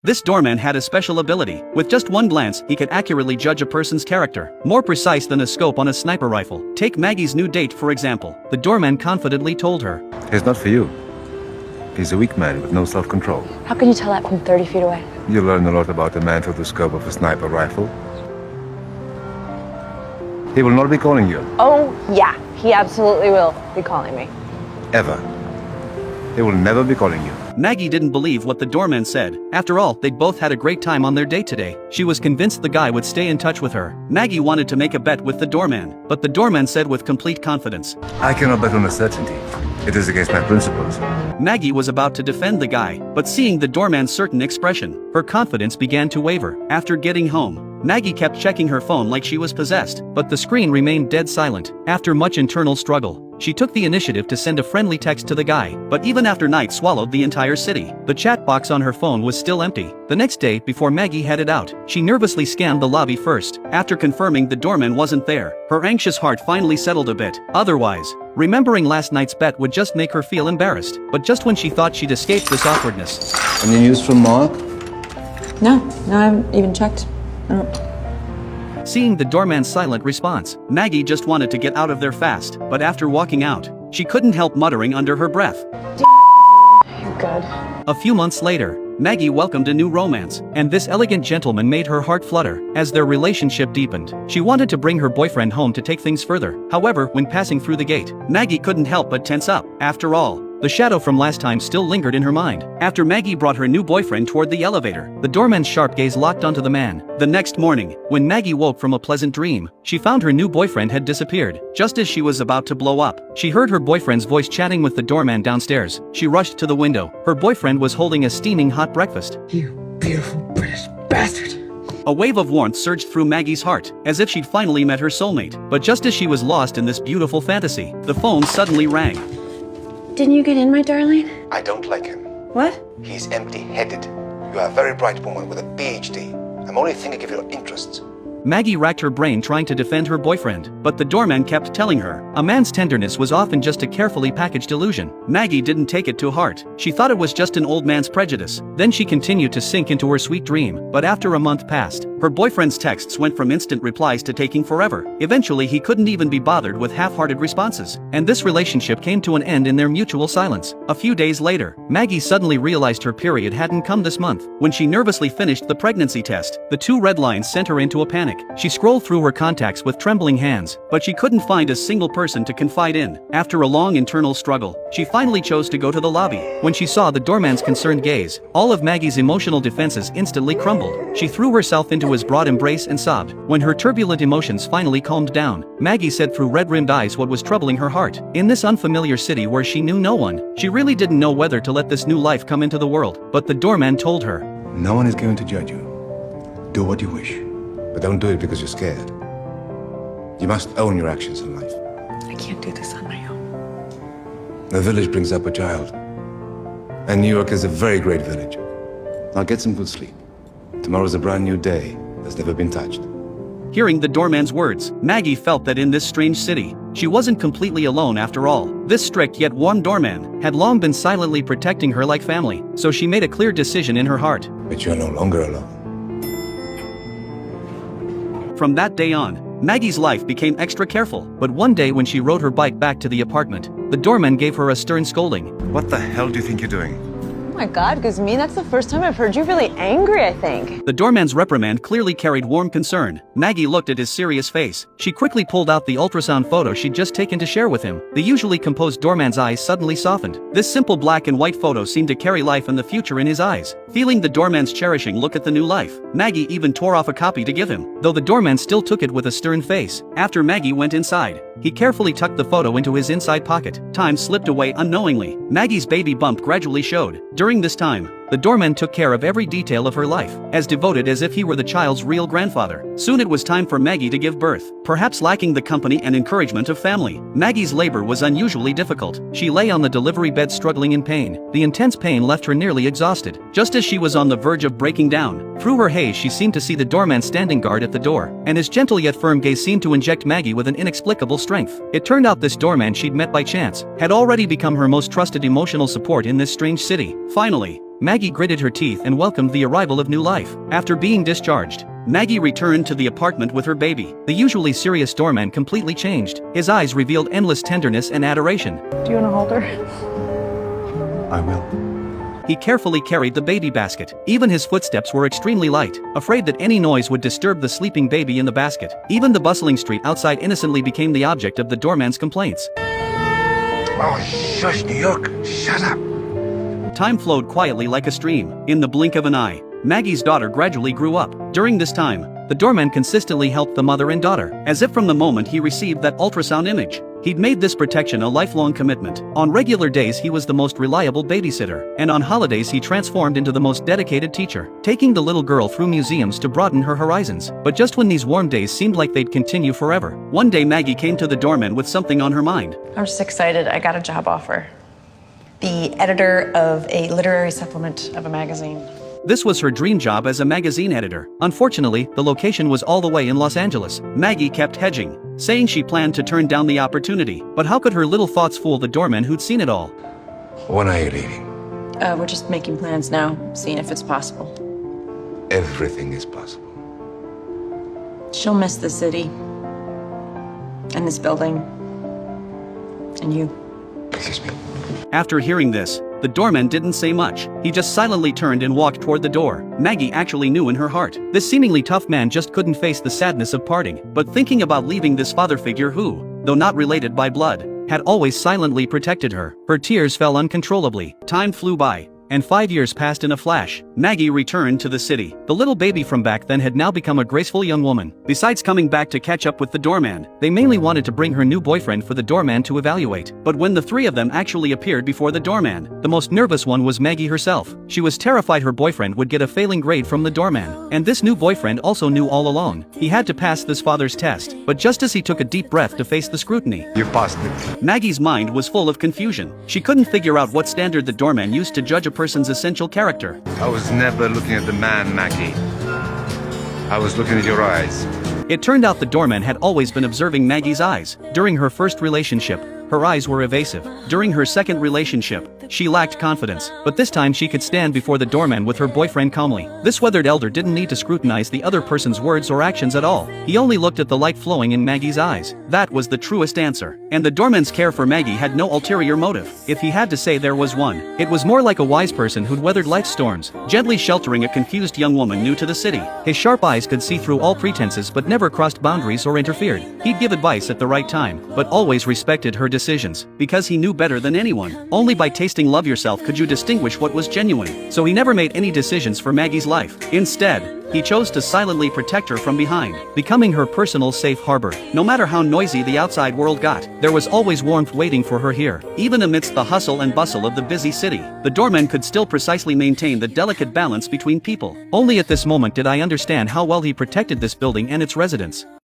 This doorman had a special ability. With just one glance, he could accurately judge a person's character, more precise than a scope on a sniper rifle. Take Maggie's new date for example. The doorman confidently told her, "He's not for you. He's a weak man with no self-control. How can you tell that from 30 feet away? You learn a lot about a man through the scope of a sniper rifle. He will not be calling you. Oh, yeah, he absolutely will be calling me. Ever. He will never be calling you." Maggie didn't believe what the doorman said. After all, they'd both had a great time on their date today. She was convinced the guy would stay in touch with her. Maggie wanted to make a bet with the doorman, but the doorman said with complete confidence, "I cannot bet on a certainty. It is against my principles." Maggie was about to defend the guy, but seeing the doorman's certain expression, her confidence began to waver. After getting home, Maggie kept checking her phone like she was possessed, but the screen remained dead silent. After much internal struggle, she took the initiative to send a friendly text to the guy, but even after night swallowed the entire city, the chat box on her phone was still empty. The next day, before Maggie headed out, she nervously scanned the lobby first. After confirming the doorman wasn't there, her anxious heart finally settled a bit. Otherwise, remembering last night's bet would just make her feel embarrassed. But just when she thought she'd escaped this awkwardness. Any news from Mark? No, I haven't even checked. Seeing the doorman's silent response, Maggie just wanted to get out of there fast, but after walking out, she couldn't help muttering under her breath. You're good. A few months later, Maggie welcomed a new romance, and this elegant gentleman made her heart flutter. As their relationship deepened, she wanted to bring her boyfriend home to take things further. However, when passing through the gate, Maggie couldn't help but tense up. After all, the shadow from last time still lingered in her mind. After Maggie brought her new boyfriend toward the elevator, the doorman's sharp gaze locked onto the man. The next morning, when Maggie woke from a pleasant dream, she found her new boyfriend had disappeared. Just as she was about to blow up, she heard her boyfriend's voice chatting with the doorman downstairs. She rushed to the window. Her boyfriend was holding a steaming hot breakfast. "You beautiful British bastard." A wave of warmth surged through Maggie's heart, as if she'd finally met her soulmate. But just as she was lost in this beautiful fantasy, the phone suddenly rang. Didn't you get in, my darling? I don't like him. What? He's empty-headed. You are a very bright woman with a PhD. I'm only thinking of your interests. Maggie racked her brain trying to defend her boyfriend, but the doorman kept telling her, a man's tenderness was often just a carefully packaged illusion. Maggie didn't take it to heart. She thought it was just an old man's prejudice. Then she continued to sink into her sweet dream, but after a month passed, her boyfriend's texts went from instant replies to taking forever. Eventually he couldn't even be bothered with half-hearted responses, and this relationship came to an end in their mutual silence. A few days later, Maggie suddenly realized her period hadn't come this month. When she nervously finished the pregnancy test, the two red lines sent her into a panic. She scrolled through her contacts with trembling hands, but she couldn't find a single person to confide in. After a long internal struggle, she finally chose to go to the lobby. When she saw the doorman's concerned gaze, all of Maggie's emotional defenses instantly crumbled. She threw herself into his broad embrace and sobbed. When her turbulent emotions finally calmed down, Maggie said through red-rimmed eyes what was troubling her heart. In this unfamiliar city where she knew no one, she really didn't know whether to let this new life come into the world. But the doorman told her, No one is going to judge you. Do what you wish, but don't do it because you're scared. You must own your actions in life. I can't do this on my own. The village brings up a child, and New York is a very great village. Now get some good sleep. Tomorrow's a brand new day that's never been touched. Hearing the doorman's words, Maggie felt that in this strange city, she wasn't completely alone after all. This strict yet warm doorman had long been silently protecting her like family, so she made a clear decision in her heart. But you're no longer alone. From that day on, Maggie's life became extra careful, but one day when she rode her bike back to the apartment, the doorman gave her a stern scolding. What the hell do you think you're doing? Oh my God, Guzmin, that's the first time I've heard you really angry, I think. The doorman's reprimand clearly carried warm concern. Maggie looked at his serious face. She quickly pulled out the ultrasound photo she'd just taken to share with him. The usually composed doorman's eyes suddenly softened. This simple black and white photo seemed to carry life and the future in his eyes. Feeling the doorman's cherishing look at the new life, Maggie even tore off a copy to give him, though the doorman still took it with a stern face. After Maggie went inside, he carefully tucked the photo into his inside pocket. Time slipped away unknowingly. Maggie's baby bump gradually showed. During this time, the doorman took care of every detail of her life, as devoted as if he were the child's real grandfather. Soon it was time for Maggie to give birth. Perhaps lacking the company and encouragement of family, Maggie's labor was unusually difficult. She lay on the delivery bed struggling in pain. The intense pain left her nearly exhausted. Just as she was on the verge of breaking down, through her haze she seemed to see the doorman standing guard at the door, and his gentle yet firm gaze seemed to inject Maggie with an inexplicable strength. It turned out this doorman she'd met by chance had already become her most trusted emotional support in this strange city. Finally, Maggie gritted her teeth and welcomed the arrival of new life. After being discharged, Maggie returned to the apartment with her baby. The usually serious doorman completely changed. His eyes revealed endless tenderness and adoration. Do you want to hold her? I will. He carefully carried the baby basket. Even his footsteps were extremely light, afraid that any noise would disturb the sleeping baby in the basket. Even the bustling street outside innocently became the object of the doorman's complaints. Oh, shush, New York. Shut up. Time flowed quietly like a stream. In the blink of an eye, Maggie's daughter gradually grew up. During this time, the doorman consistently helped the mother and daughter, as if from the moment he received that ultrasound image. He'd made this protection a lifelong commitment. On regular days he was the most reliable babysitter, and on holidays he transformed into the most dedicated teacher, taking the little girl through museums to broaden her horizons. But just when these warm days seemed like they'd continue forever, one day Maggie came to the doorman with something on her mind. I'm just excited. I got a job offer. The editor of a literary supplement of a magazine. This was her dream job as a magazine editor. Unfortunately, the location was all the way in Los Angeles. Maggie kept hedging, saying she planned to turn down the opportunity. But how could her little thoughts fool the doorman who'd seen it all? When are you leaving? We're just making plans now, seeing if it's possible. Everything is possible. She'll miss the city. And this building. And you. Excuse me. After hearing this, the doorman didn't say much. He just silently turned and walked toward the door. Maggie actually knew in her heart, this seemingly tough man just couldn't face the sadness of parting. But thinking about leaving this father figure who, though not related by blood, had always silently protected her, her tears fell uncontrollably. Time flew by, and 5 years passed in a flash. Maggie returned to the city. The little baby from back then had now become a graceful young woman. Besides coming back to catch up with the doorman, they mainly wanted to bring her new boyfriend for the doorman to evaluate. But when the three of them actually appeared before the doorman, the most nervous one was Maggie herself. She was terrified her boyfriend would get a failing grade from the doorman. And this new boyfriend also knew all along, he had to pass this father's test. But just as he took a deep breath to face the scrutiny, You passed it. Maggie's mind was full of confusion. She couldn't figure out what standard the doorman used to judge a person's essential character. I was never looking at the man, Maggie. I was looking at your eyes. It turned out the doorman had always been observing Maggie's eyes. During her first relationship, her eyes were evasive. During her second relationship, she lacked confidence. But this time she could stand before the doorman with her boyfriend calmly. This weathered elder didn't need to scrutinize the other person's words or actions at all. He only looked at the light flowing in Maggie's eyes. That was the truest answer. And the doorman's care for Maggie had no ulterior motive. If he had to say there was one, it was more like a wise person who'd weathered life's storms, gently sheltering a confused young woman new to the city. His sharp eyes could see through all pretenses but never crossed boundaries or interfered. He'd give advice at the right time, but always respected her decisions, because he knew better than anyone. Only by tasting love yourself could you distinguish what was genuine. So he never made any decisions for Maggie's life. Instead, he chose to silently protect her from behind, becoming her personal safe harbor. No matter how noisy the outside world got, there was always warmth waiting for her here. Even amidst the hustle and bustle of the busy city, the doorman could still precisely maintain the delicate balance between people. Only at this moment did I understand how well he protected this building and its residents.